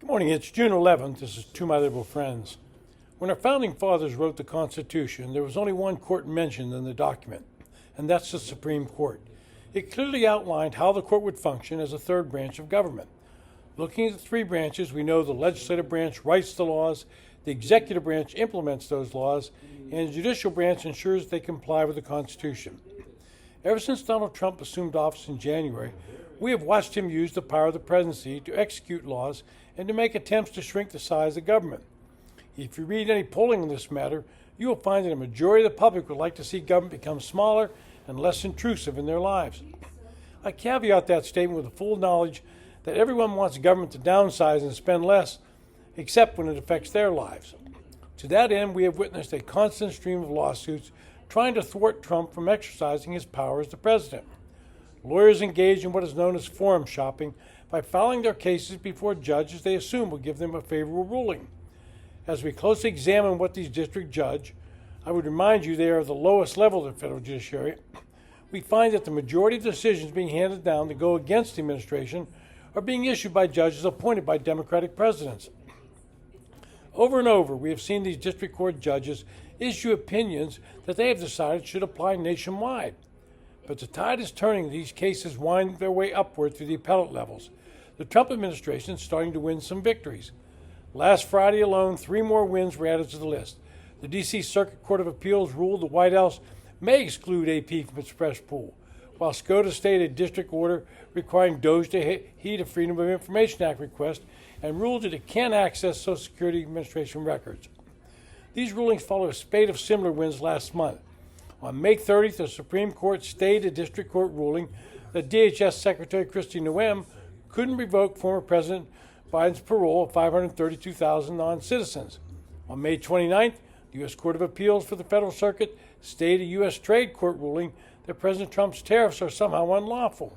Good morning. It's June 11th. This is To My Liberal Friends. When our founding fathers wrote the Constitution, there was only one court mentioned in the document, and that's the Supreme Court. It clearly outlined how the court would function as a third branch of government. Looking at the three branches, we know the legislative branch writes the laws, the executive branch implements those laws, and the judicial branch ensures they comply with the Constitution. Ever since Donald Trump assumed office in January, we have watched him use the power of the presidency to execute laws and to make attempts to shrink the size of government. If you read any polling on this matter, you will find that a majority of the public would like to see government become smaller and less intrusive in their lives. I caveat that statement with the full knowledge that everyone wants government to downsize and spend less, except when it affects their lives. To that end, we have witnessed a constant stream of lawsuits trying to thwart Trump from exercising his power as the president. Lawyers engage in what is known as forum shopping by filing their cases before judges they assume will give them a favorable ruling. As we closely examine what these districts judge, I would remind you they are the lowest level of the federal judiciary. We find that the majority of decisions being handed down that go against the administration are being issued by judges appointed by Democratic presidents. Over and over, we have seen these district court judges issue opinions that they have decided should apply nationwide. But the tide is turning. These cases wind their way upward through the appellate levels. The Trump administration is starting to win some victories. Last Friday alone, 3 more wins were added to the list. The D.C. Circuit Court of Appeals ruled the White House may exclude AP from its press pool, while SCOTUS stated a district order requiring DOJ to heed a Freedom of Information Act request and ruled that it can access Social Security Administration records. These rulings follow a spate of similar wins last month. On May 30th, the Supreme Court stayed a district court ruling that DHS Secretary Kristi Noem couldn't revoke former President Biden's parole of 532,000 non-citizens. On May 29th, the U.S. Court of Appeals for the Federal Circuit stayed a U.S. Trade Court ruling that President Trump's tariffs are somehow unlawful.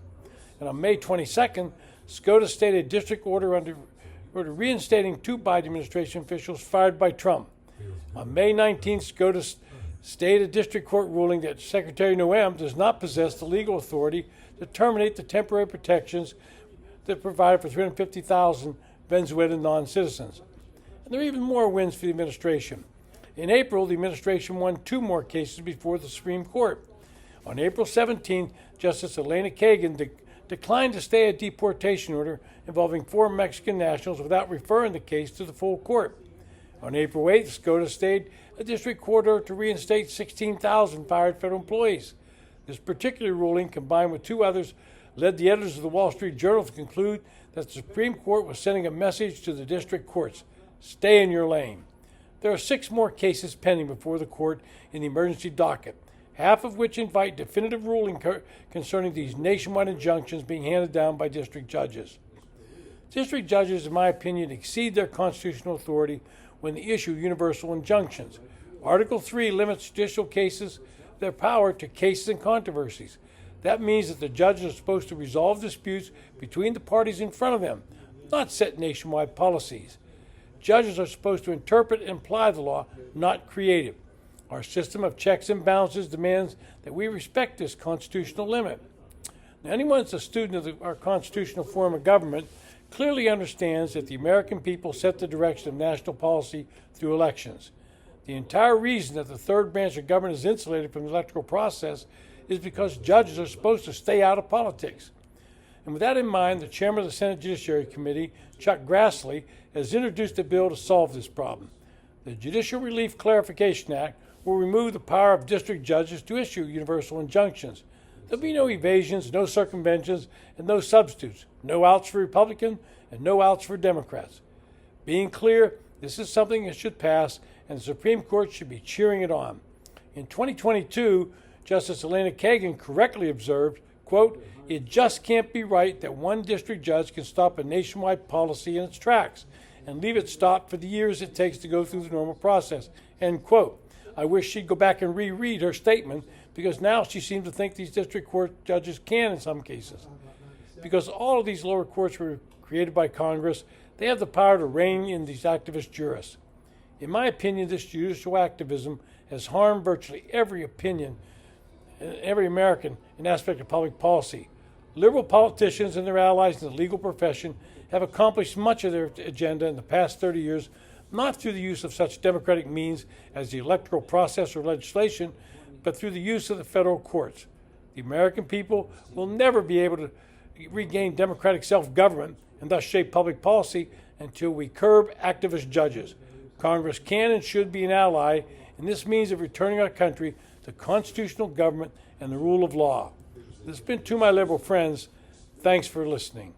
And on May 22nd, SCOTUS stayed a district order reinstating 2 Biden administration officials fired by Trump. On May 19th, SCOTUS stayed a district court ruling that Secretary Noem does not possess the legal authority to terminate the temporary protections that provided for 350,000 Venezuelan non-citizens. And there are even more wins for the administration. In April, the administration won 2 more cases before the Supreme Court. On April 17th, Justice Elena Kagan declined to stay a deportation order involving 4 Mexican nationals without referring the case to the full court. On April 8th, SCOTUS stayed a district court order to reinstate 16,000 fired federal employees. This particular ruling, combined with 2 others, led the editors of the Wall Street Journal to conclude that the Supreme Court was sending a message to the district courts: stay in your lane. There are 6 more cases pending before the court in the emergency docket, half of which invite definitive ruling concerning these nationwide injunctions being handed down by district judges. District judges, in my opinion, exceed their constitutional authority when they issue universal injunctions. Article 3 limits judicial cases, their power to cases and controversies. That means that the judges are supposed to resolve disputes between the parties in front of them, not set nationwide policies. Judges are supposed to interpret and apply the law, not create it. Our system of checks and balances demands that we respect this constitutional limit. Now, anyone that's a student of our constitutional form of government clearly understands that the American people set the direction of national policy through elections. The entire reason that the third branch of government is insulated from the electoral process is because judges are supposed to stay out of politics. And with that in mind, the chairman of the Senate Judiciary Committee, Chuck Grassley, has introduced a bill to solve this problem. The Judicial Relief Clarification Act will remove the power of district judges to issue universal injunctions. There'll be no evasions, no circumventions, and no substitutes. No outs for Republicans and no outs for Democrats. Being clear, this is something that should pass, and the Supreme Court should be cheering it on. In 2022, Justice Elena Kagan correctly observed, quote, "It just can't be right that one district judge can stop a nationwide policy in its tracks and leave it stopped for the years it takes to go through the normal process," end quote. I wish she'd go back and reread her statement, because now she seems to think these district court judges can in some cases. Because all of these lower courts were created by Congress, they have the power to rein in these activist jurists. In my opinion, this judicial activism has harmed virtually every opinion, every American in aspect of public policy. Liberal politicians and their allies in the legal profession have accomplished much of their agenda in the past 30 years, not through the use of such democratic means as the electoral process or legislation, but through the use of the federal courts. The American people will never be able to regain democratic self-government and thus shape public policy until we curb activist judges. Congress can and should be an ally in this means of returning our country to constitutional government and the rule of law. This has been To My Liberal Friends. Thanks for listening.